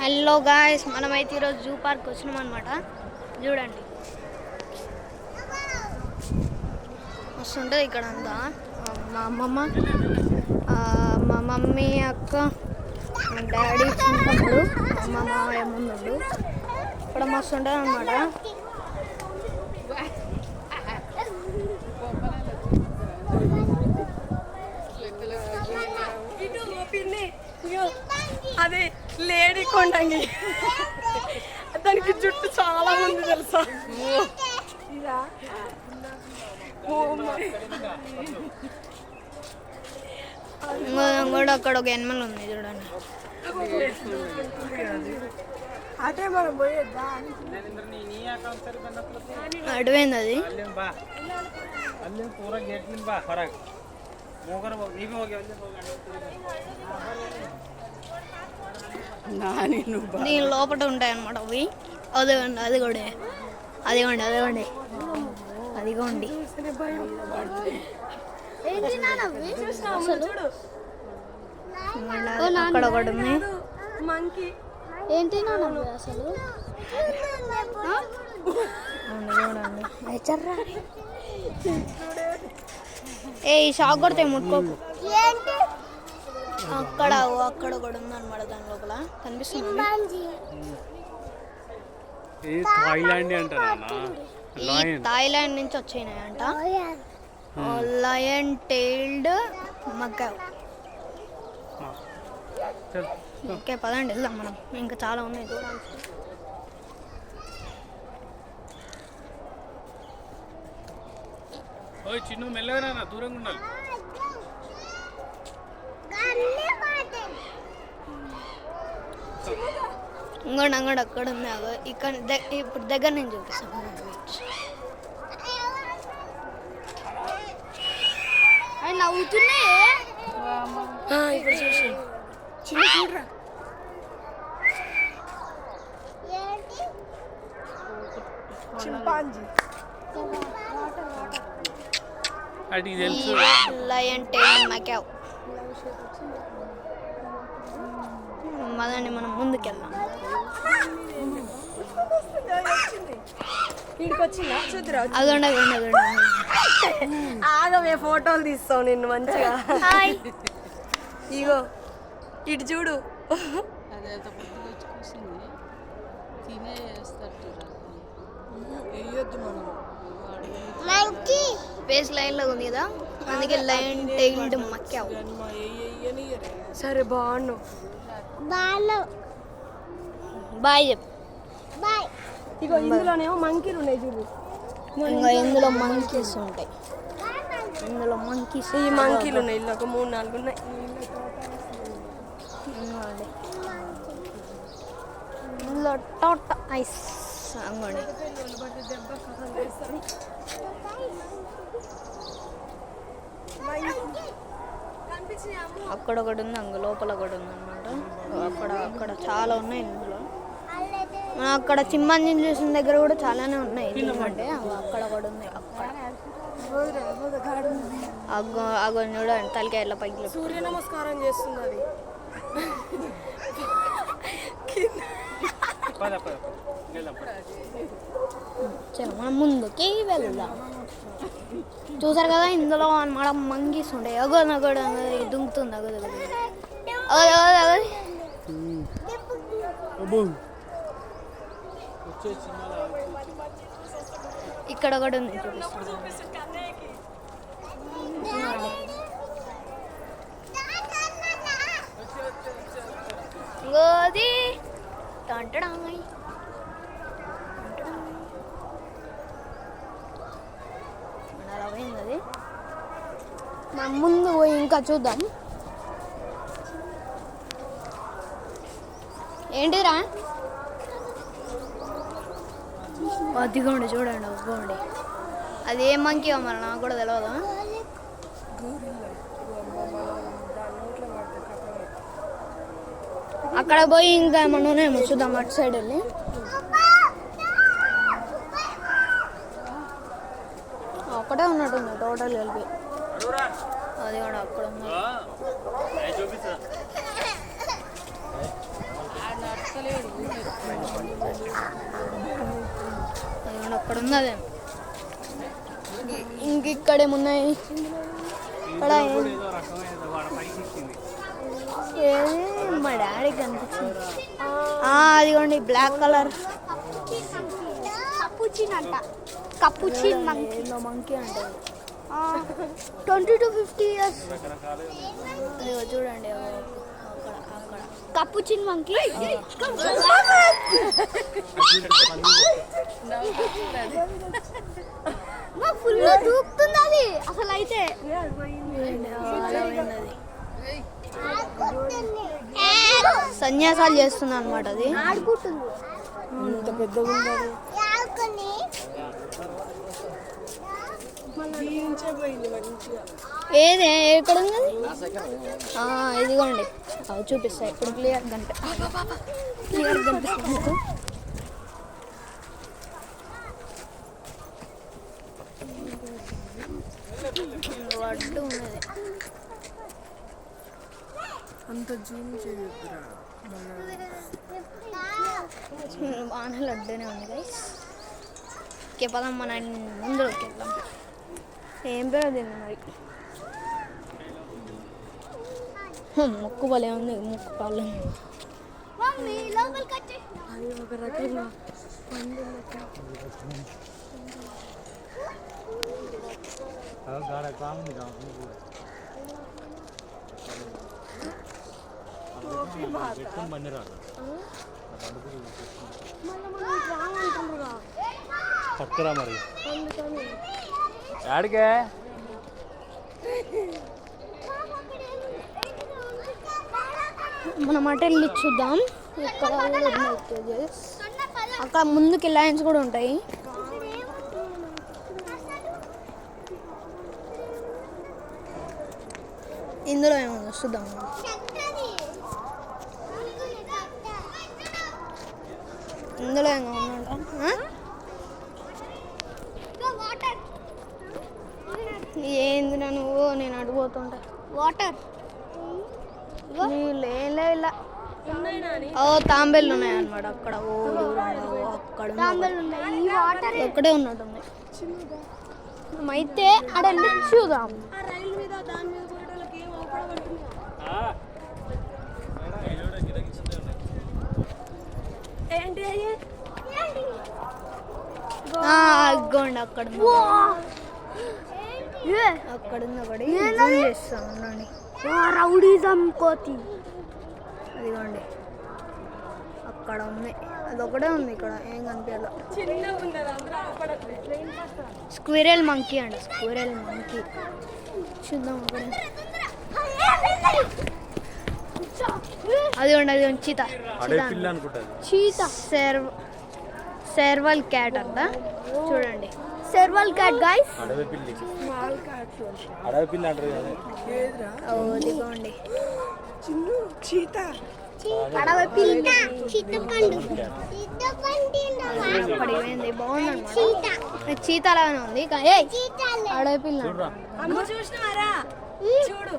Hello guys, మనమైతే ఈరోజు zoo park వచ్చినాం అనమాట. చూడండి మస్తు ఉంటుంది ఇక్కడ అంతా. మా అమ్మమ్మ, మా మమ్మీ, అక్క, మా డాడీ, చిన్నప్పుడు మా మామయ్య ముందు ఇక్కడ మస్తు ఉంటుంది అనమాట. అదే లేడీ కొండంగి, దానికి జుట్టు చాలా ఉంది తెలుసా. కూడా అక్కడ ఒక ఎనిమల్ ఉంది చూడండి. అదే మనం పోయేద్దా అటువైంది అది. దీని లోపల ఉంటాయి అన్నమాట అవి. అదిగోండి అదిగోండి అదిగోండి అదిగోండి అదిగోండి. అక్కడ ఒకటి ఉంది. మంకీ ఏంటి నాన్న అసలు? ఏ షాక్ కొడితే ముట్టుకోకు. అక్కడ అక్కడ కూడా ఉంది అనమాట. దాని లోపల కనిపిస్తుంది. థాయిలాండ్ నుంచి వచ్చినాయంట. Lion tailed macaw. ఓకే పదండి వెళ్దాం మనం. ఇంకా చాలా ఉన్నాయి చూడాల్సి. చిన్న మెల్లగా దూరంగా ఉండాలి. ఇంకోటి అంగడి అక్కడ ఉంది. ఇక్కడ ఇప్పుడు దగ్గర నేను చూపిస్తాను. అవి నవ్వుతున్నాయి. ఇప్పుడు చూసి చిన్న చూడరా. Chimpanzee lion tail macaw. మదండి మనం ముందుకెళ్దాం. ఇడికొచ్చిందా చూద్దురా. అదండి అదండి అదండి. ఆగమే ఫోటోలు తీస్తావు నిన్ను మంచిగా. ఇగో ఇటు చూడు. ఫేస్ లైన్ లో ఉంది కదా, అందుకే లయన్ టైల్డ్ మకావ్. సరే బాగున్నావు. బాయ్ చెప్పు. ఇగో ఇందులోనేమో మంకీలు ఉన్నాయి చూడు. ఇంకా ఇందులో మంకీస్ ఉంటాయి. ఇందులో మంకీస్ ఈ మంకీలు ఉన్నాయి. ఇల్లు ఒక 3-4 ఉన్నాయి. ఇందులో టోట ఐస్ అంగడి. అక్కడ ఒకటి ఉంది, అంగ లోపల ఒకటి ఉంది అనమాట. అక్కడ అక్కడ చాలా ఉన్నాయి. ఇందులో మనం అక్కడ చింపాంజీని చూసిన దగ్గర కూడా చాలానే ఉన్నాయి. ఎందుకంటే అక్కడ ఒకటి ఉంది. అక్కడ అగో చూడండి, తలకాయల పైకి సూర్య నమస్కారం చేస్తుంది అది. చలో మనం ముందుకి వెళ్దాం. చూసారు కదా, ఇందులో అనమాట మంకీస్ ఉంటాయి. అగోనగోడ దుంకుతుంది. అగోది ఇక్కడ ఒకటి ఉంది. గోది తంటడాయి. అలా పోయింది అది. మనం ముందు పోయి ఇంకా చూద్దాం. ఏంటిరా అదిగోండి చూడండి. అదిగోండి అది ఏ మంకీయో మరి నాకు కూడా తెలియదు. అక్కడ పోయి ఇంకా ఏమన్నానేమో చూద్దాం. అటు సైడ్ వెళ్ళి ఒకటే ఉన్నట్టుంది టోటల్ కలిపి. అది కూడా అక్కడ ఉంది. అదిగోండి అక్కడ ఉంది అదే. ఇంక ఇక్కడ ఏమున్నాయి? ఇక్కడ ఏదో రకమైనది వాడ పైకి ఇచ్చింది. ఏది మా డాడీకి కనిపించింది. అదిగోండి బ్లాక్ కలర్ కప్పుచిన్ అంట. కప్పుచిన్ మంకీ. మంకీ అంటే 20 to 50 years. అదిగో చూడండి అక్కడ అక్కడ కప్పుచిన్ మంకీ. మా ఫుల్ దూకుతుంది అది అసలు అయితే. సన్యాసాలు చేస్తుంది అనమాట అది. ఆడుకుంటుంది. ఇంత పెద్దగా ఉన్నది. పోయింది మంచిగా. ఏదే ఎక్కడ ఉంది? ఇదిగోండి అవి చూపిస్తాయి ఇప్పుడు క్లియర్ కనిపిస్తుంది. వడ్డు ఉన్నది. అంత జూమ్ చేయొద్దురా. బాగానే లడ్డూనే ఉంది గైస్. ఓకే పదం మన ముందులోకి వెళ్దాం. ఏం పేరు తింది మరి? ముక్కు భలే ఉంది. ముక్కు కాళ్ళు మమ్మీ లోపలికి వచ్చి అది ఒక రకంగా చక్కరా మరి ఆడికే మనం అటు వెళ్ళి చూద్దాం. ఇక్కడ కూడా ఉన్నాయి cages. అక్కడ ముందుకి లైన్స్ కూడా ఉంటాయి. ఇందులో ఏమో చూద్దాం. ఇందులో ఏమో ఉందంట. ఏంది నువ్వు? నేను అడిగిపోతుంటా. వాటర్. నీళ్ళు ఏం లే ఇలా తాంబేళ్ళు ఉన్నాయి అనమాట అక్కడ. అక్కడ తాంబేలు ఉన్నాయి. ఈ వాటర్ ఒక్కడే ఉన్నట్టుంది. అయితే అక్కడ వెళ్ళి చూద్దాం. రైలు మీద దాని మీద పోయేటోళ్ళకి ఏం అవపడబడుతుంది. ఏంటి అయ్యే? అగ్గోండి అక్కడ అక్కడ ఉంది. ఒకటి జూమ్ చేస్తా ఉండండి. రౌడీజం కోతి. అదిగోండి అక్కడ ఉంది. అదొకటే ఉంది. ఇక్కడ ఏం కనిపించాలి. చిన్నగా ఉన్నది అందరూ అవపడట్లేదు. స్క్విరెల్ మంకీ అండి. స్క్విరెల్ మంకీ చూద్దాం. అక్కడ అదిగోండి అదిగోండి చీత. చీతా. సెర్వల్ క్యాట్ అంట. చూడండి సెర్వల్ క్యాట్ గైస్. అడవి పిల్లి అంటారు కదా. అదిగోండి చిన్ను చీత. అడవి పిల్ల. చింతపండు. అక్కడ ఏమైంది బాగుందన్నమాట. చీత లాగానే ఉంది కానీ అడవి పిల్ల అంట. అమ్మ చూసినారా? చూడు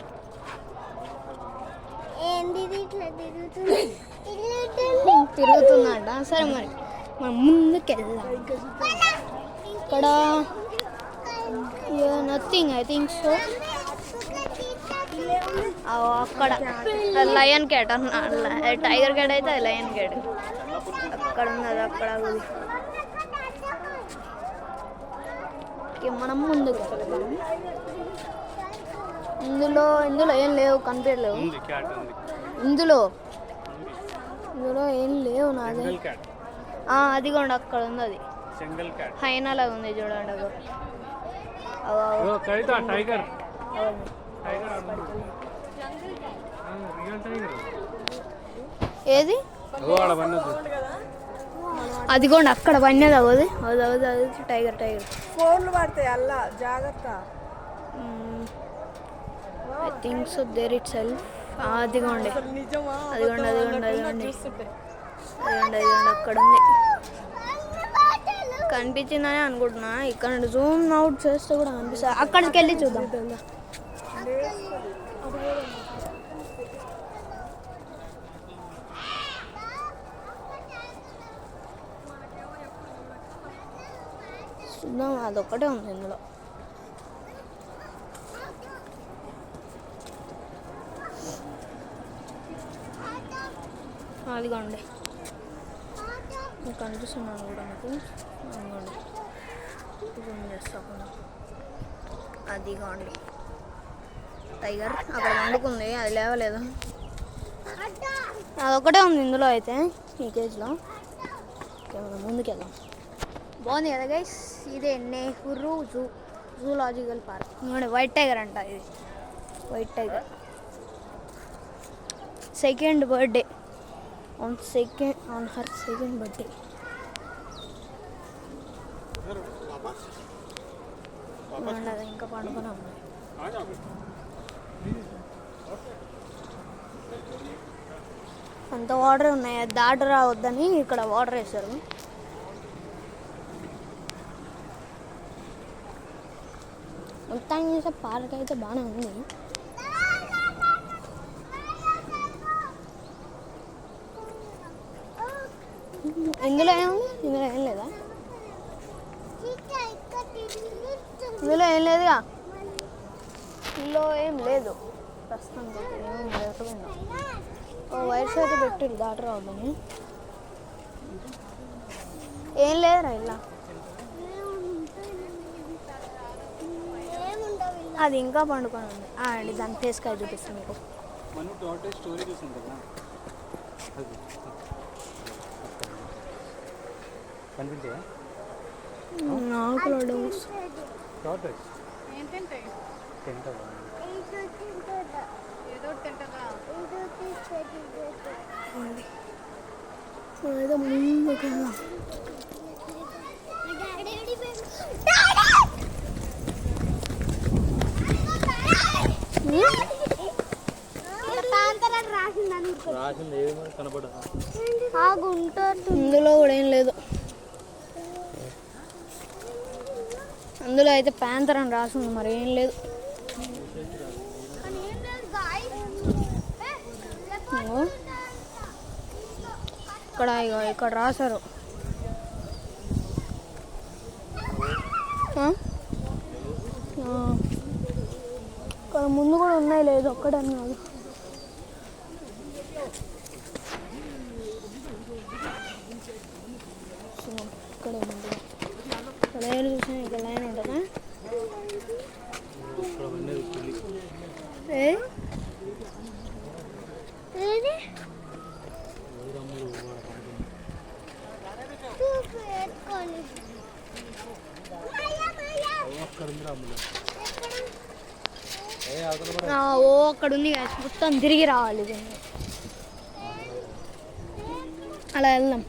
తిరుగుతుందంట. సరే మరి మనం ముందుకు వెళ్దాం. ఇక్కడ నథింగ్ ఐ థింక్ సో. అక్కడ లయన్ క్యాట్ టైగర్ క్యాట్ అయితే అది లయన్ క్యాట్. అక్కడ ఉంది అది అక్కడ ఉంది. మనం ముందుకు వెళ్దాం. ఇందులో ఏం లేవు కనిపించలేవు. ఉంది క్యాట్ ఉంది. ఇందులో ఏం లేవు నాదే. జంగల్ క్యాట్. అదిగోండి అక్కడ ఉంది. అది జంగల్ క్యాట్. హైనా లాగా ఉంది చూడండి. కవిత టైగర్. అవును రియల్ టైగర్. ఏది? ఆడ పన్నది. అదిగోండి అక్కడ పన్నది. అవది అది టైగర్. ఫోన్లు పడతాయి అల్లా జాగ్రత్త. I think so there itself. అదిగోండి నిజమా? అదిగోండి అక్కడ ఉంది. కనిపించిందని అనుకుంటున్నా. ఇక్కడ నుండి జూమ్ అవుట్ చేస్తే కూడా కనిపిస్తుంది. అక్కడికి వెళ్ళి చూద్దాం. చూద్దాం, అదొక్కటే ఉంది ఇందులో. అదిగోండి, మీకు కనిపిస్తున్నాను కూడా మీకు. అదిగోండి, జూమ్ చేస్తాను. అదిగోండి టైగర్ అక్కడ వండుకుంది, అది లేవలేదు. అదొక్కటే ఉంది ఇందులో అయితే ఈ కేజీలో. మనం ముందుకెళ్దాం. బాగుంది కదా గైస్, ఇదే నెహ్రూ జూలాజికల్ పార్క్. ఇవ్వండి వైట్ టైగర్ అంట, ఇది white tiger. Second birthday on her second birthday. అది ఇంకా పండుకొని ఉన్నాయి. అంత వాటర్ ఉన్నాయి, అది దాటి రావద్దని ఇక్కడ వాటర్ వేశారు. మొత్తానికి చూసే పార్క్ అయితే బాగానే ఉంది. ఇందులో ఏముంది? ఇందులో ఏం లేదా? ఇందులో ఏం లేదుగా, ఇందులో ఏం లేదు ప్రస్తుతానికి. ఏం లేకపోయిందా? వైర్స్ అయితే పెట్టిరు దాటి రావద్దని. ఏం లేదురా ఇలా. అది ఇంకా పండుకొని ఉంది. అండి దాని ఫేస్ కాయ చూపిస్తాను మీకు. నాకు ఏదో ముందు కదా. ఇందులో కూడా ఏం లేదు. అందులో అయితే ప్యాంతర్ అని రాసింది, మరి ఏం లేదు. ఇక్కడ రాశారు. ఇక్కడ ముందు కూడా ఉన్నాయి, లేదు ఒక్కడే అన్నాడు. ఇక్కడే ఉంది, ఇక్కడ ఏం చూసాను. ఇక్కడ లైన్ ఉంటుందా? ఓ అక్కడ ఉంది, మొత్తం తిరిగి రావాలి. అలా వెళ్దాం.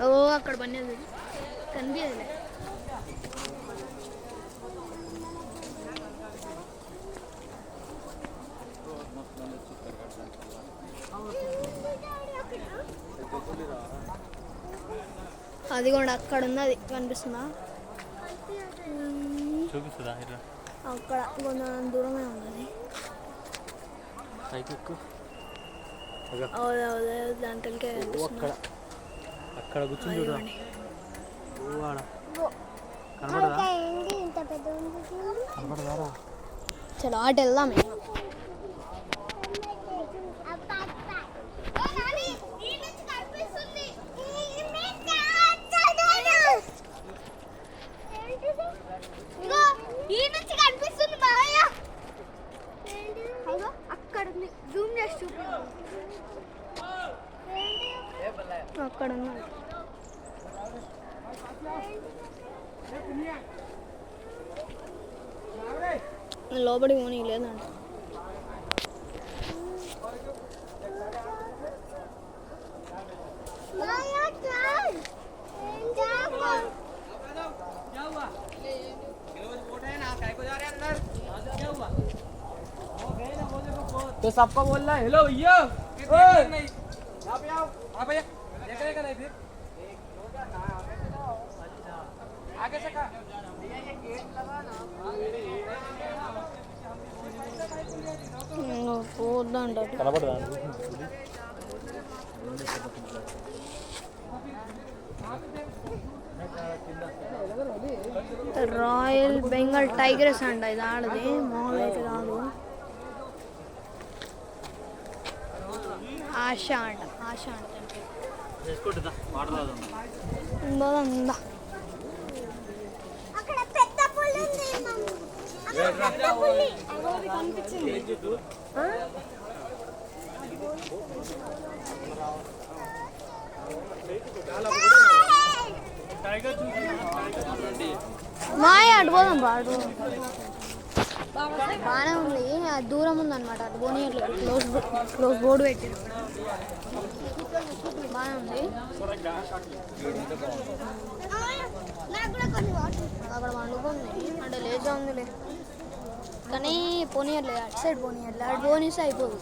ఓ అక్కడ పనేది కనిపించలే. అది కూడా అక్కడ ఉన్నది, కనిపిస్తుందా? అక్కడ కొంచెం దూరమే ఉన్నది. దాంట్లోకే అక్కడ కూర్చొని చలో అటు వెళ్దాం. అక్కడ ఉన్నది లోపలికి పోనీ లేదంట. तो सबको बोल रहा है हेलो भैया यहाँ पे आओ। हाँ भैया देख नहीं फिर आगे से कहा ये गेट लगा ना పోద్దంట. రాయల్ బెంగాల్ టైగర్స్ అంట ఇది ఆడది మామూలు అయితే కాదు. ఆశ అంట ఉందా అక్కడ పెద్ద పులి ఉంది మమ్మీ. అక్కడ పెద్ద పులి. మాయ అటు పోదాం పాడు బాగానే ఉంది. అది దూరం ఉందన్నమాట, అటు పోనీయట్లేదు. క్లోజ్ బోర్డు పెట్టారు. బాగానే ఉంది. అక్కడ వండుకుంది అంటే లేచా ఉందిలే, కానీ పోనీయట్లేదు. అటు సైడ్ పోనీయట్లేదు. అటు పోనీస్తే అయిపోదు.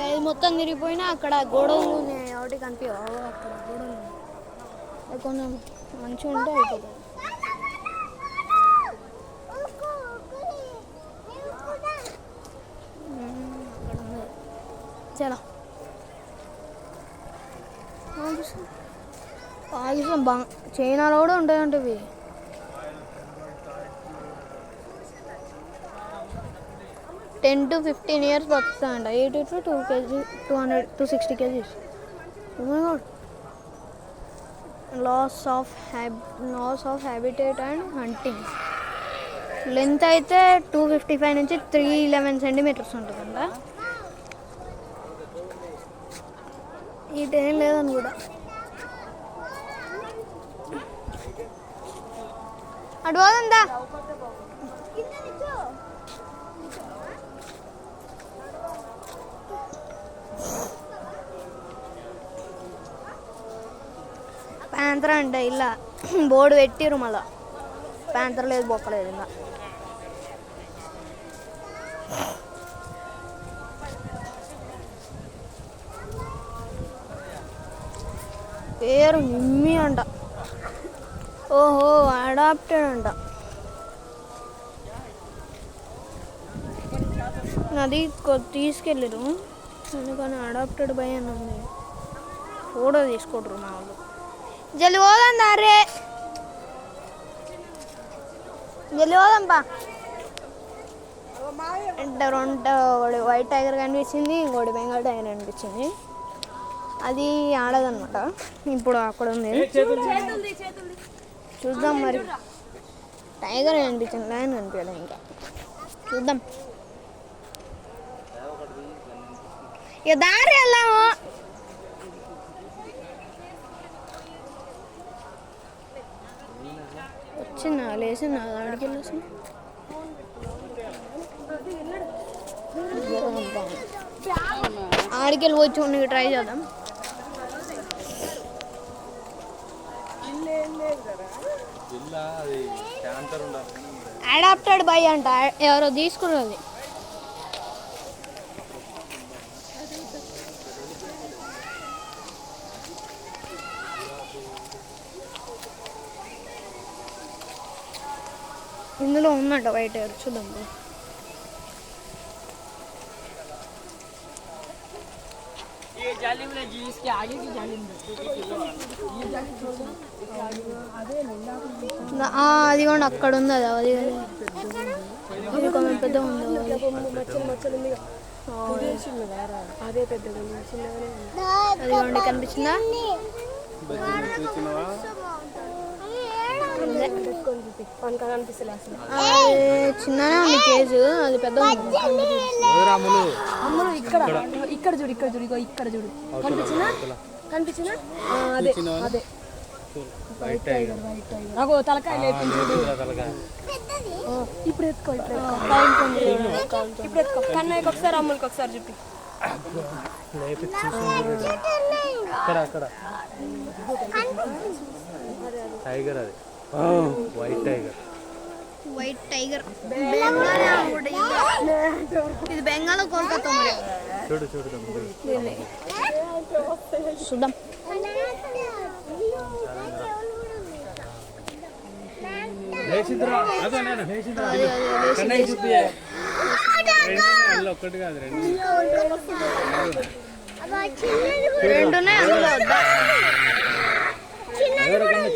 ఇది మొత్తం తిరిగిపోయినా అక్కడ గోడలు ఉన్నాయి ఒకటి కనిపించవు. అక్కడ గోడలు అది కొంచెం మంచిగా ఉంటే అయిపోతుంది. చలో పాకిస్తాన్ బాగా చైనాలో కూడా ఉంటాయంటే ఇవి. $10 to 15 years బతుకుతాయంట. 80 to 2 kg 200 to 60 kgs. Oh my god. Loss of habitat and hunting. Length అయితే 255 నుంచి 311 సెంటీమీటర్స్ ఉంటుందంట. ఇటేం లేదని కూడా. అటు పోదందా ప్యాంతర్ అంటే ఇలా బోర్డు పెట్టిరు. మళ్ళా ప్యాంతర్ లేదు బొక్కలేదు. ఇలా పేరు మిమ్మీ అంట. ఓహో అడాప్టెడ్ అంట. అది తీసుకెళ్ళరు ఎందుకని అడాప్టెడ్ బై అని ఉంది. ఫోటో తీసుకుంటారు మా వాళ్ళు. జల్లి పోదాం అరే, జల్లి పోదాంపా. అంటే ఒకటి వైట్ టైగర్ కనిపించింది, ఇంకోటి బెంగాల్ టైగర్ కనిపించింది. అది ఆడదన్నమాట. ఇప్పుడు అక్కడ ఉంది, చూద్దాం. మరి టైగర్ కనిపించింది, లయన్ కనిపించలేదు. ఇంకా చూద్దాం. ఇక దారి వెళ్ళాము. వచ్చిందా లేచిందా ఆడికి వెళ్ళేసి ఆడికెళ్ళి వచ్చి ఉండి ట్రై చేద్దాం. అడాప్టెడ్ బై అంట, ఎవరో తీసుకున్నది. ఇందులో ఉందంట వైట్ టైగర్. చూద్దాం. అది కూడా అక్కడ ఉంది. అది కొంచెం పెద్ద ఉంది. అది కూడా కనిపించిందా? చిన్ననే ఉంది కేజు, అది పెద్ద ఇక్కడ చూడు, ఇక్కడ చూడు, ఇక్కడ చూడు. కనిపించినా అదే అదే వైట్ టైగర్. అగో తలకాయ లేపింది చూడు. ఇప్పుడు ఎత్తుకో, ఇప్పుడు ఎత్తుకో. కన్నయ్యకి ఒకసారి, అమ్ములకి ఒకసారి చూపి. టైగర్ అది వైట్ టైగర్. వైట్ టైగర్ ఇది బెంగాల్ కోల్కతా. చూడు చూడు చూద్దాం. ఒక్కటి కాదు రెండునే అందులో వద్దా.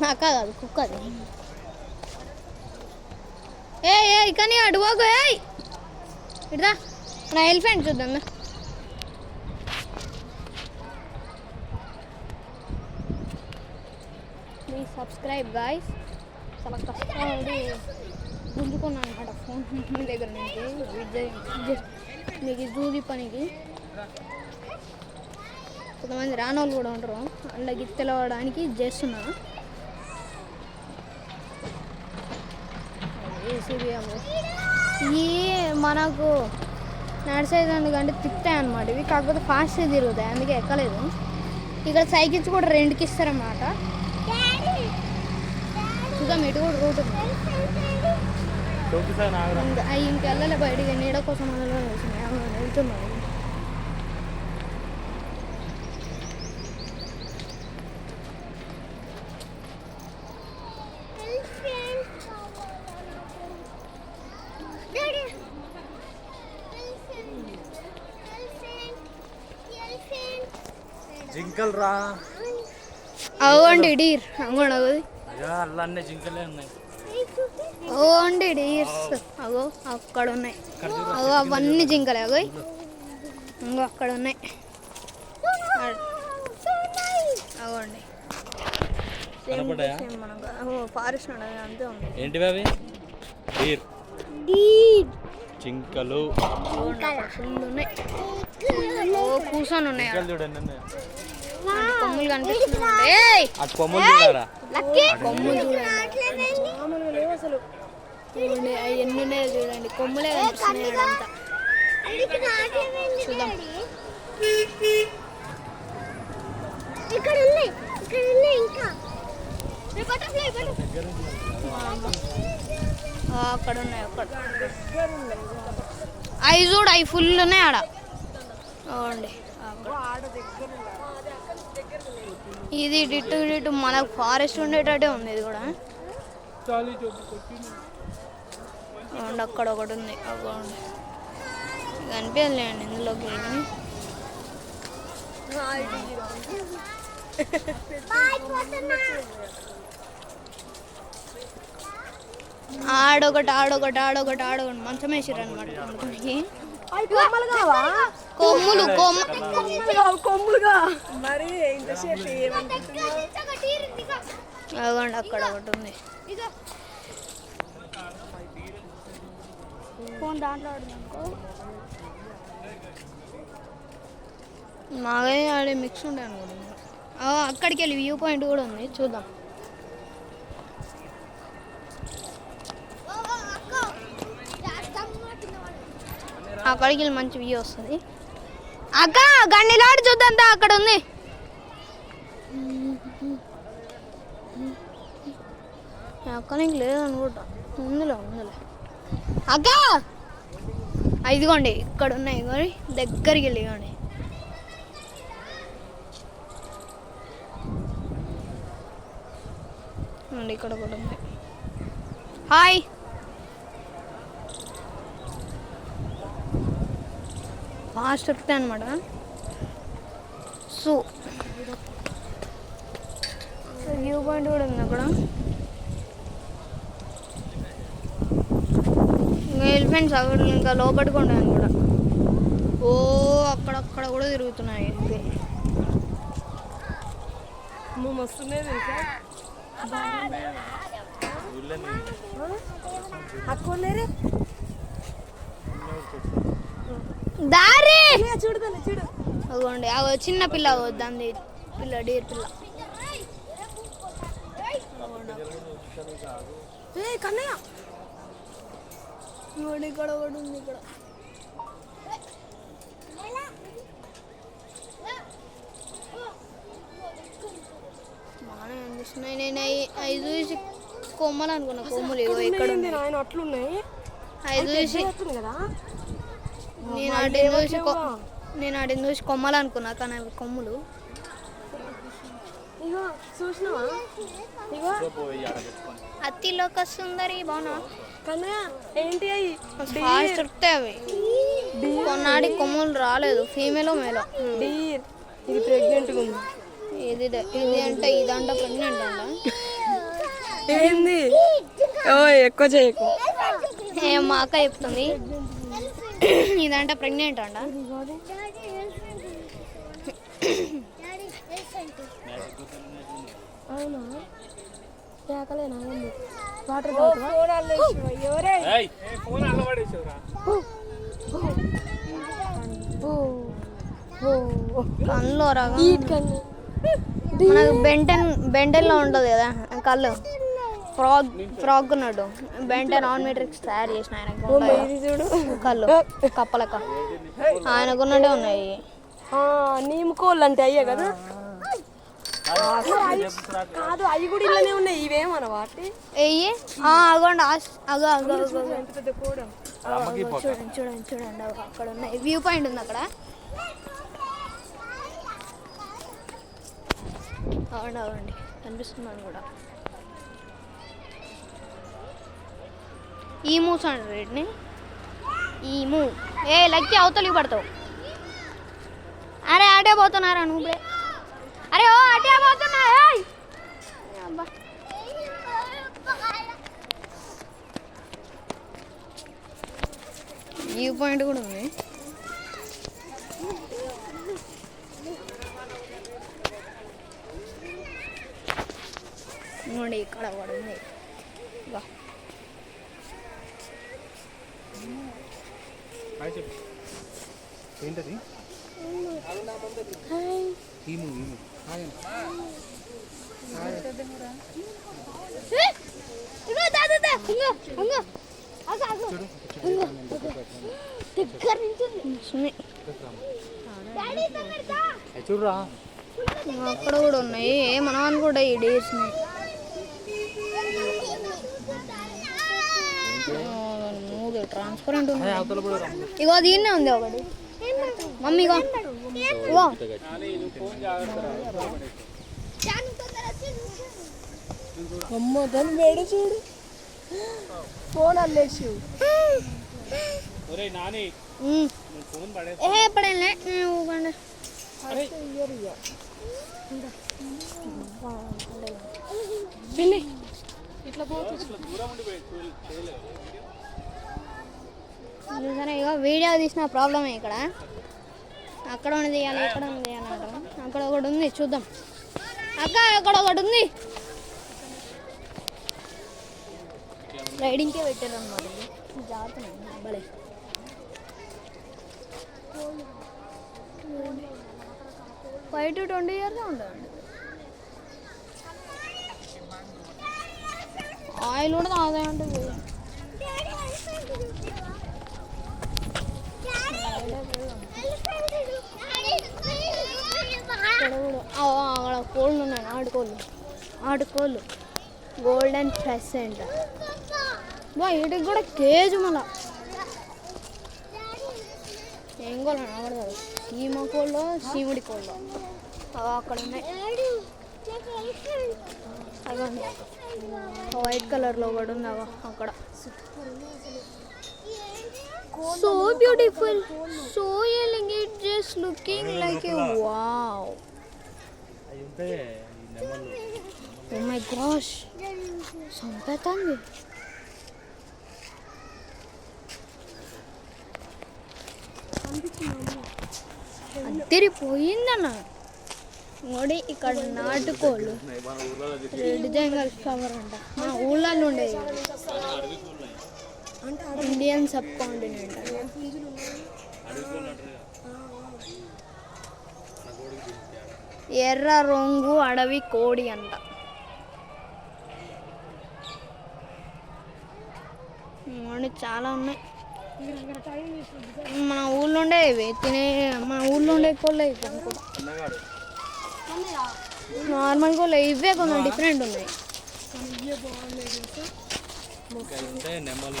కాదు అది కుక్క అది. ఏ కానీ అడుగు ఇడదా నా ఎలిఫెంట్ చూద్దాం. Please subscribe guys. చాలా కష్టపడి గుంజుకున్నాను అనమాట ఫోన్ మీ దగ్గర నుంచి మీకు జూది పనికి. కొంతమంది రానోళ్ళు కూడా ఉంటారు, వాళ్ళకి తెలవడానికి చేస్తున్నాను. ఈ మనకు నడిచేదాన్ని కంటే తిప్పుతాయి అన్నమాట ఇవి, కాకపోతే ఫాస్ట్గా తిరుగుతాయి, అందుకే ఎక్కలేదు. ఇక్కడ సైకిల్స్ కూడా రెండుకి ఇస్తారన్నమాట. చూద్దాం ఇటు కూడా రూట్ ఉంది. ఇంకెళ్ళలే బయటికి, నీడ కోసం వెళ్తున్నాను. జింకలు రా. అవ్వండి డీర్ అంగోండి అన్నీ జింకలే ఉన్నాయి. అవ్వండి డీర్స్ అగో అక్కడ ఉన్నాయి. అగో అవన్నీ జింకలే అగో ఇంకో అక్కడ ఉన్నాయి. అవ్వండి మనకు ఫారెస్ట్ ఉండదు అంతే ఉంది. ఏంటివి అవి? జింకలు ఫుల్ ఉన్నాయి. కూర్చొని ఉన్నాయి. చూడండి కొమ్ములు కనిపిస్తున్నాయి. కొమ్ములు చూడారా? కొమ్ములు చూడండి ఎన్ని ఉన్నాయో చూడండి. కొమ్ములే కనిపిస్తున్నాయి అంతా. చూద్దాం. అక్కడ ఉన్నాయి. అక్కడ అవి చూడు, అవి ఫుల్ ఉన్నాయి ఆడ. అవునండి ఇది డిట్టు మనకు ఫారెస్ట్ ఉండేటట్టే ఉంది. ఇది కూడా అక్కడ ఒకటి ఉంది. కనిపించలేండి ఇందులోకి. ఆడొకటి మంచం వేసిర్రు అనమాట. కొమ్ములుగా అవ్వండి అక్కడ ఒకటి ఉంది. ఫోన్ దాంట్లో మాగే ఆడే మిక్స్ ఉండే అనుకుంటున్నా. అక్కడికి వెళ్ళి వ్యూ పాయింట్ కూడా ఉంది, చూద్దాం. అక్కడికి వెళ్ళి మంచి వ్యూ వస్తుంది. అక్క గండిలాడి చూద్దాం, అక్కడ ఉంది. అక్క నీకు లేదనుకుంటా. ఉందిలే అక్క. ఇదిగోండి ఇక్కడ ఉన్నాయి. మరి దగ్గరికి వెళ్ళి ఇవ్వండి. ఇక్కడ ఒకటి ఉంది. హాయ్. ఫాస్ట్ ఎక్కుతాయి అనమాట. సో వ్యూ పాయింట్ కూడా ఉంది అక్కడ. ఇంకా ఎలిఫెంట్స్ అక్కడ ఇంకా లోపలికి ఉంటాయని కూడా. అక్కడక్కడ కూడా తిరుగుతున్నాయి. మస్తున్నాయి అక్కలేరే దారి చూడు. అదిగోండి చిన్న పిల్ల వద్దంది, పిల్ల డీర్ పిల్ల. కన్నయ్య ఇక్కడ ఒకటి ఉంది. ఇక్కడ బాగానే అనిపిస్తున్నాయి. నేను అవి చూసి కొమ్మలు అనుకున్నా. కొమ్ములు ఇగో ఇక్కడ ఆయన అట్లున్నాయి. అవి చూసి కదా నేను ఆడిని చూసి కొమ్మలు అనుకున్నా, కానీ అవి కొమ్ములు. ఇగో చూసినావా? ఇగో అతిలోక సుందరి బాగున్నా. కన్నయ్య ఏంటి అవి ఫాస్ట్ దొరుకుతాయి అవి. కొన్నాడి కొమ్ములు రాలేదు. ఫీమేల్ మేలో. డీర్ ఇది ప్రెగ్నెంట్గా ఉంది. ఇది అంటే ప్రెగ్నెంట్ అంట. ఏంది ఓ ఎక్కువ చేయకు. మా అక్క చెప్తుంది ఇదంటే ప్రెగ్నెంట్ అంట. అవునా కేకలేనా వాటర్ కళ్ళు రకం మనకు బెంటెన్లో ఉంటుంది కదా కళ్ళు ఫ్రాగ్ ఉన్నాడు. బెంటెన్ ఆన్ మెట్రిక్స్ తయారు చేసిన ఆయనకు చూడు కళ్ళు కప్పలక ఆయనకున్నట్టే ఉన్నాయి. నీముకోళ్ళు అంటే అయ్యే కదా. కాదు అవి కూడా ఇలానే ఉన్నాయి. ఇవేమన్నా వాటి వెయ్యి అగోండి అగో అగో ఎంత పెద్ద కూడా. చూడండి చూడండి చూడండి అక్కడ ఉన్నాయి. వ్యూ పాయింట్ ఉంది అక్కడ. అవ్వండి అవ్వండి కనిపిస్తున్నాను కూడా. ఈ మూవ్స్ అంటారు వీటిని. ఈ మూవ్ లెక్కి అవతలికి పడతావు. అరే అటే పోతున్నారా నువ్వే. అరే ఓ అటే పోతున్నా. అబ్బా వ్యూ పాయింట్ కూడా ఉంది. ఇంకోండి ఇక్కడ కూడా ఉంది. ఏంటది? చూడరా అక్కడ కూడా ఉన్నాయి. మనం కూడా ఈ డేస్ ట్రాన్స్పరెంట్ ఉంది. ఇగో దీన్నే ఉంది ఒకటి. మమ్మీ ఇగో అమ్మ దాన్ని వేడ చూడు. ఫోన్ అల్లేసి పడేలే పిన్ని ఇట్లా పోతుంది. సరే ఇక వీడియో తీసిన ప్రాబ్లమే ఇక్కడ. అక్కడ ఉంది తీయాలి ఇక్కడ ఉంది తీయాలి అంటాం. అక్కడ ఒకటి ఉంది చూద్దాం. అక్క అక్కడ ఒకటి ఉంది. రైడింగ్కే పెట్టారు అన్నమాట. జాగ్రత్త భలే. 5 to 20 years ఉంటుందండి. ఆయిల్ కూడా తాగుతాయంటే అక్కడ కోళ్ళు ఉన్నాయి. ఆడుకోళ్ళు గోల్డెన్ ప్రెసెంట్. వీటికి కూడా కేజీ మళ్ళా ఏం కోళ్ళు అనబడతారు. సీమ కోళ్ళు సీముడి కోళ్ళు అక్కడ ఉన్నాయి. అదండి వైట్ కలర్లో కూడా ఉంది అక్కడ. So beautiful, so elegant, just looking like a wow. Oh my gosh సంపేతంది. అదిరిపోయిందన్న. ఇంకోటి ఇక్కడ నాటుకోళ్ళు రెడ్ జంగల్ ఫ్లవర్ అంట. మన ఊళ్ళల్లో ఉండేది. ఇండియన్ సబ్ కాంటినెంట్ అంట. ఎర్ర రంగు అడవి కోడి అంట. చాలా ఉన్నాయి. మన ఊళ్ళో ఉండే ఇవి మన ఊళ్ళో ఉండే కోళ్ళే ఇవి అనుకో. నార్మల్ కోళ్ళే ఇవే కొంచెం డిఫరెంట్ ఉన్నాయి.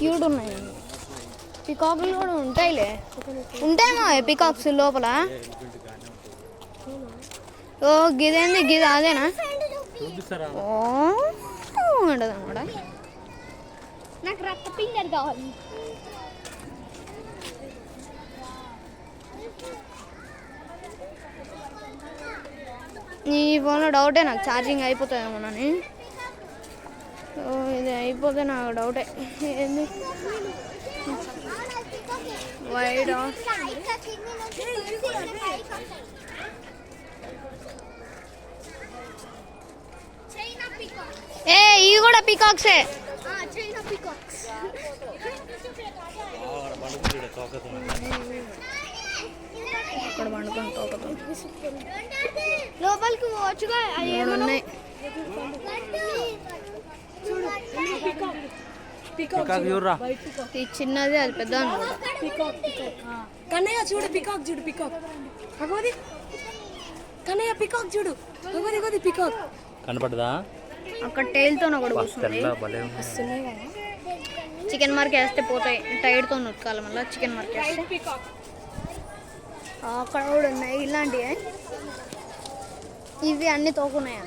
క్యూట్ ఉన్నాయి. పికాక్లు కూడా ఉంటాయిలే. ఉంటాయేమో పికాక్స్ లోపల. ఓ గిదేంది గిది అదేనా ఉంటుంది అనమాట. నాకు రక్త పింగర్ కావాలి. ఈ ఫోన్లో డౌటే నాకు ఛార్జింగ్ అయిపోతుందేమోనని. ఇది అయిపోతే నాకు డౌటే ఏంది వైడ్ ఏ ఇవి కూడా పికాక్సే అక్కడ పండుకొని తోకతో లోపలికి పోవచ్చుగా అవి ఏమన్నాయి ఇది చిన్నది అది పెద్ద కన్నయ్య చూడు పికాక్ చూడు పికాక్ అగోది కన్నయ్య పికాక్ చూడు అగోది అగోది పికాక్ కనపడదా అక్కడ టైల్తో ఒకటి కూర్చుంది చికెన్ మార్క్ వేస్తే పోతాయి టైర్తో ఉతకాలి మళ్ళీ చికెన్ మార్క్ వేస్తే అక్కడ కూడా ఉన్నాయి ఇలాంటివి ఇవి అన్ని తోకున్నాయి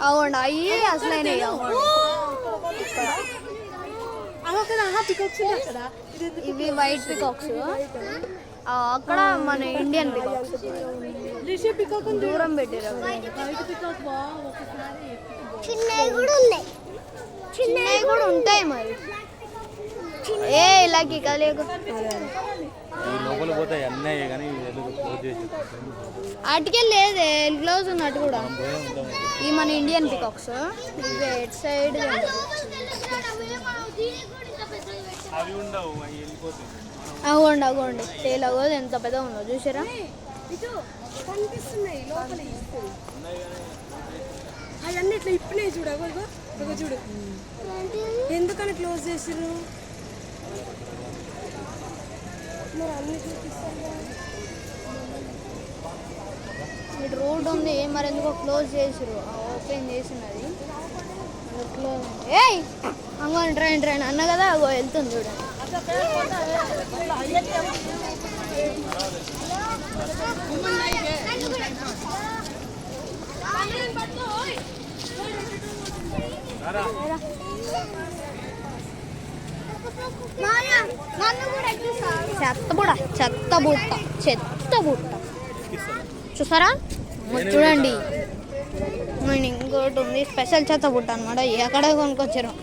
అవునండి అయ్యి అసలైన ఇవి వైట్ పికాక్స్ అక్కడ మన ఇండియన్ పికాక్స్ దూరం పెట్టారు చిన్నవి కూడా ఉంటాయి మరి ఏ ఇలాకి కలియకు లోపల పోతాయి అన్నయ్య కానీ అటుకే లేదే గ్లౌజ్ ఉన్నట్టు కూడా ఈ మన ఇండియన్ పికాక్స్ ఇవి ఎట్ సైడ్ అవ్వండి అవ్వండి తేల్ అవ్వదు ఎంత పెద్ద ఉందో చూసారా కనిపిస్తున్నాయి లోపల అవన్నీ ఇట్లా ఇప్పుడే చూడు అగో చూడు ఎందుకని క్లోజ్ చేసిర్రు మరి అన్ని చూపిస్తారు ఇటు రోడ్ ఉంది మరి ఎందుకో క్లోజ్ చేసిరు ఓపెన్ చేసినది క్లోజ్ ఏయ్ అంగోని ట్రైన్ అన్న కదా అగో వెళ్తుంది చూడండి చెత్త బుట్ట చూసారా చూడండి ఇంకోటి ఉంది స్పెషల్ చెత్త బుట్ట అనమాట ఎక్కడ కొనుక్కొచ్చారు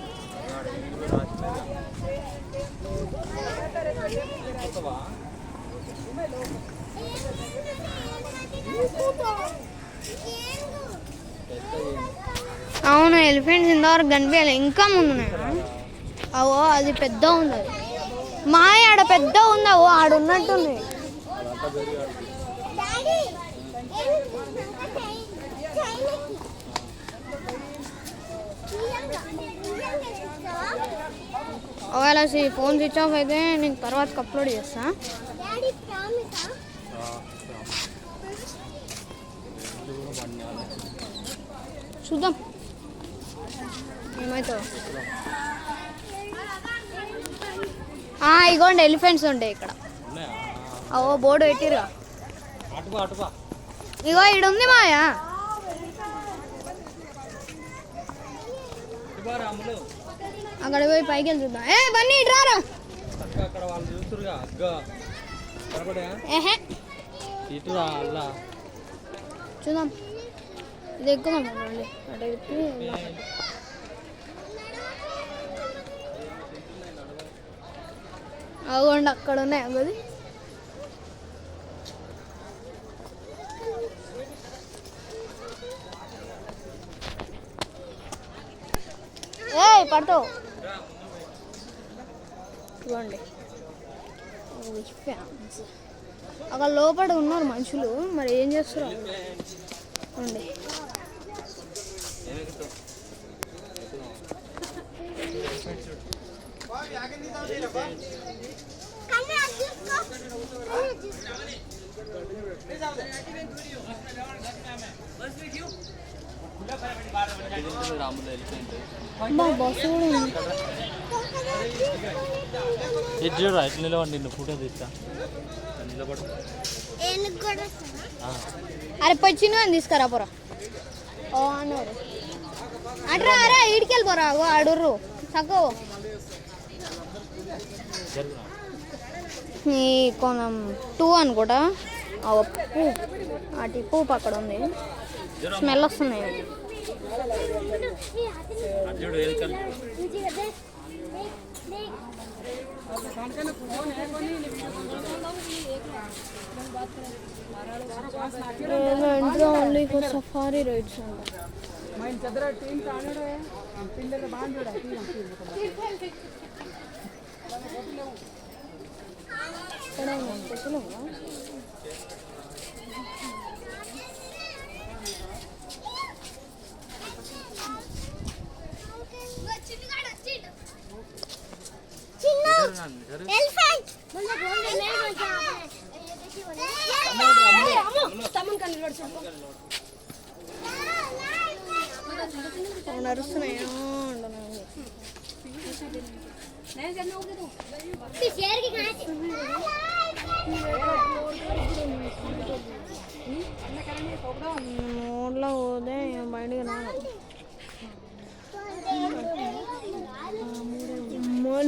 అవును ఎలిఫెంట్స్ ఇంతవరకు కనిపించాలి ఇంకా ముందు అవో అది పెద్ద ఉంది అది మాయ ఆడ పెద్ద ఉంది అవో ఆడున్నట్టుంది ఒకవేళ ఫోన్ స్విచ్ ఆఫ్ అయితే నేను తర్వాత అప్లోడ్ చేస్తా చూద్దాం ఏమవుతుందో ఇగోండి ఎలిఫెంట్స్ ఉంటాయి ఇక్కడ అవో బోర్డు పెట్టిరుగా ఇగో ఇక్కడ ఉంది మాయా అక్కడ పోయి పైకి వెళ్ళి చూద్దాం ఏ బన్నీ ఇటు రారా చూద్దాం ఇది ఎక్కుదాం అటు ఎక్కి అవ్వండి అక్కడ ఉన్నాయి అవ్వది ఏ పడతావు ఇవ్వండి అక్కడ లోపల ఉన్నారు మనుషులు మరి ఏం చేస్తారు అండి బస్సు కూడా ఉంది ఎట్లా నిలబడి నిన్ను ఫోటో తీస్తా నిలబడు అరే పోయి చిన్న తీసుకురా పోరా ఓ అన్నారు అట్రా అరే ఈడికి వెళ్ళిపోరా అడుర్రు తక్కువ ఈ కోణం 2 అనుకుంటా. పువ్వు అటు పువ్వు అక్కడ ఉంది. స్మెల్ వస్తున్నాయి. చూడు వెల్కమ్ ఇంట్లో ఓన్లీ ఫర్ సఫారీ రైడ్స్ అంట. నడుస్తున్నాయి. మూడ్లో పోతే బయటికి రాను.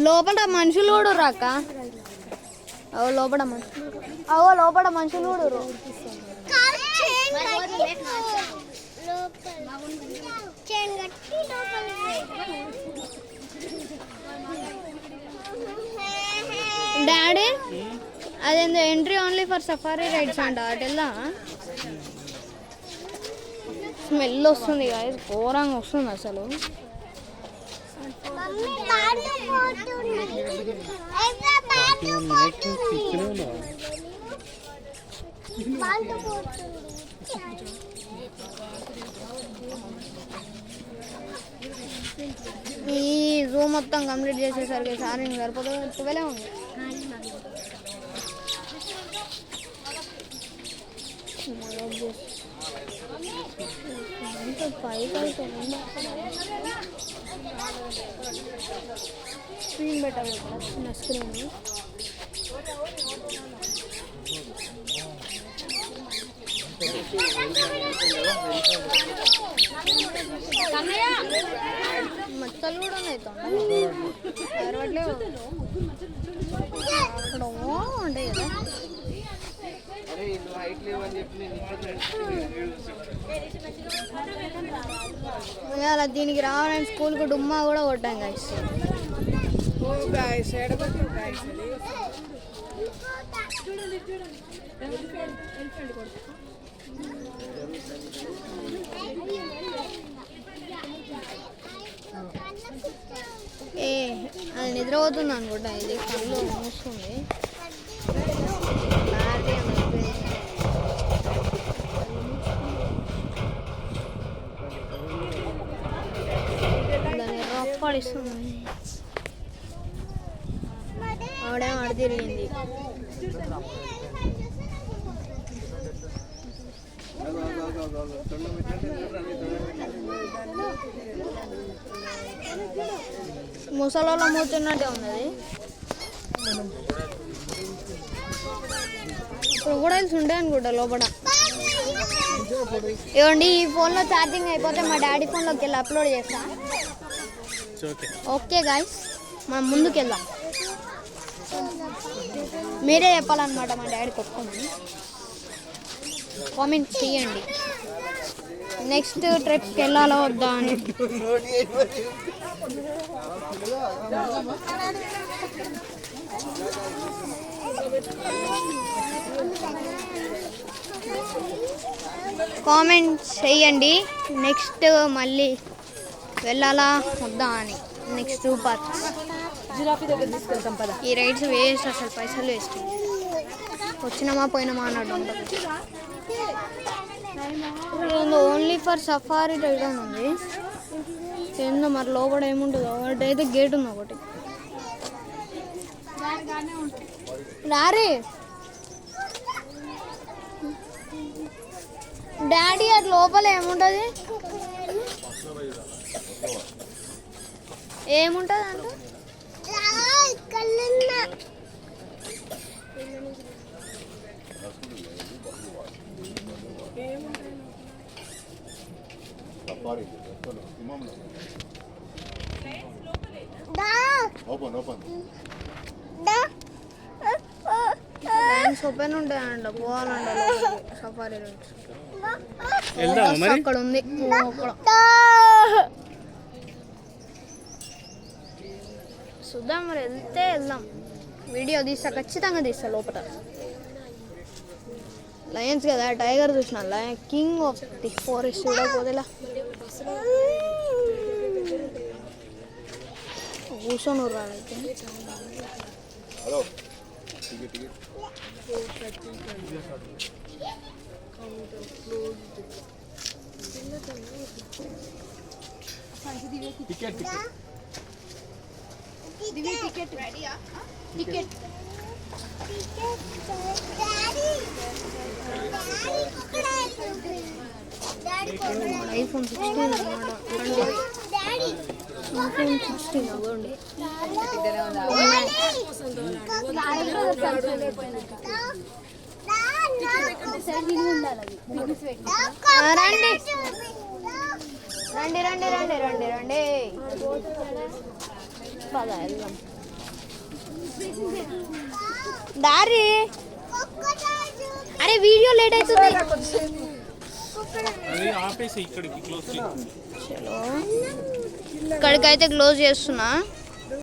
లోపల మనుషులు కూడా రాక లోపల మనుషులు కూడా డాడీ అదేందో entry only for safari rides అంట. అటెల్లా స్మెల్ వస్తుంది గాయస్, ఘోరంగా వస్తుంది అసలు. ఈ జూ మొత్తం కంప్లీట్ చేసేసరికి సారీ సరిపోతుంది. 12 ఉంది. స్క్రీన్ పెట్టాలి, చిన్న స్క్రీన్. మచ్చలు కూడా ఉన్నాయి. అక్కడ ఉంటాయి కదా. అలా దీనికి రావాలని స్కూల్కి డుమ్మా కూడా కొట్టాం గాయస్. అది నిద్రపోతుంది అనుకుంటా. ఇది కళ్ళు మూస్తుంది. దాన్ని రొప్పడిస్తుంది. ఆవిడేమో అడి తిరిగింది. ముసలోళ్ళ మూతున్నట్టే ఉన్నది. క్రొకోడైల్స్ ఉంటాయి అనుకుంటా లోపల. ఇవ్వండి, ఈ ఫోన్లో ఛార్జింగ్ అయిపోతే మా డాడీ ఫోన్లోకి వెళ్ళి అప్లోడ్ చేస్తా. ఓకే గాయ్స్, మనం ముందుకు వెళ్దాం. మీరే చెప్పాలన్నమాట మా డాడీకి ఒప్పుకోమని. కామెంట్ చేయండి నెక్స్ట్ ట్రిప్కి వెళ్ళాలా వద్దా అని. కామెంట్ చేయండి నెక్స్ట్ మళ్ళీ వెళ్ళాలా వద్దా అని. నెక్స్ట్ పార్క్స్ ఈ రైడ్స్ వేస్ట్, అసలు పైసలు వేస్ట్. వచ్చినామా పోయినామా అన్నట్టు ఉంటుంది. ఓన్లీ ఫర్ సఫారీ రైడ్ అని ఉంది. ఏందో మరి లోపల ఏముంటుందో. ఒకటి అయితే గేట్ ఉంది ఒకటి. రారీ డాడీ, అటు లోపల ఏముంటుంది? ఏముంటుంది అంటే Open. ఓపెన్ ఉంటాయంట, పోవాలంట సఫారీ రైడ్స్. వెళ్దామా మరి? అక్కడ ఉంది అక్కడ. చూద్దాం మరి, వెళ్తే వెళ్దాం. వీడియో తీస్తా, ఖచ్చితంగా తీస్తా. లోపల లయన్స్ కదా, టైగర్ చూసిన, lion king of the forest చూడకపోతేలా కూర్చొని రాలైతే. టికెట్ ఐఫోన్ 16 అన్నమాట. ఐఫోన్ 16 అవ్వండి. రండి రండి రండి రండి రండి పద వెళ్దాం. దారి అరే వీడియో లేట్ అవుతుంది. అది ఆపేసి ఇక్కడికి క్లోజ్ చేయి. చలో ఇక్కడికైతే క్లోజ్ చేస్తున్నా.